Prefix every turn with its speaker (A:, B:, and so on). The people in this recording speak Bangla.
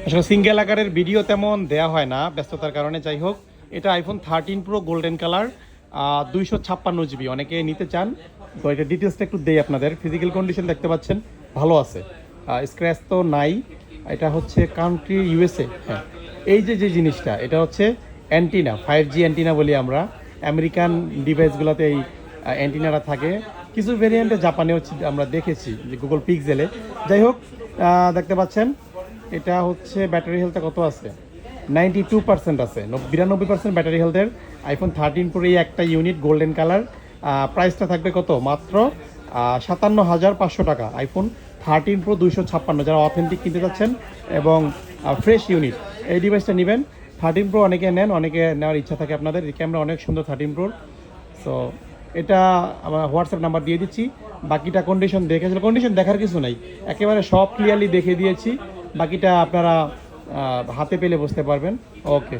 A: আসলে সিঙ্গেল আকারের ভিডিও তেমন দেওয়া হয় না ব্যস্ততার কারণে। যাই হোক, এটা iPhone 13 pro golden colour, 256 GB. অনেকে নিতে চান, তো এটা ডিটেলসটা একটু দেই আপনাদের। ফিজিক্যাল কন্ডিশন দেখতে পাচ্ছেন ভালো আছে, স্ক্র্যাচ তো নাই। এটা হচ্ছে কান্ট্রি ইউএসএ। হ্যাঁ, এই যে যে জিনিসটা, এটা হচ্ছে অ্যান্টিনা, 5G অ্যান্টিনা বলি আমরা। আমেরিকান ডিভাইসগুলোতে এই অ্যান্টিনাটা থাকে। কিছু ভেরিয়েন্টে জাপানে হচ্ছে আমরা দেখেছি যে গুগল পিক্সেলে। যাই হোক, দেখতে পাচ্ছেন এটা হচ্ছে ব্যাটারি হেলথে কত আছে, 92% আছে। 92% ব্যাটারি হেলথের আইফোন 13 প্রো এই একটা ইউনিট গোল্ডেন কালার। প্রাইসটা থাকবে কত, মাত্র 57,500 টাকা। আইফোন 13 প্রো 256, যারা অথেন্টিক কিনতে যাচ্ছেন এবং ফ্রেশ ইউনিট, এই ডিভাইসটা নেবেন। 13 প্রো অনেকে নেন, অনেকে নেওয়ার ইচ্ছা থাকে আপনাদের। ক্যামেরা অনেক সুন্দর 13 প্রোর। সো এটা আমার হোয়াটসঅ্যাপ নাম্বার দিয়ে দিচ্ছি। বাকিটা কন্ডিশন দেখেছিল, কন্ডিশন দেখার কিছু নাই, একেবারে সব ক্লিয়ারলি দেখে দিয়েছি। বাকিটা আপনারা হাতে পেলে বুঝতে পারবেন। ওকে।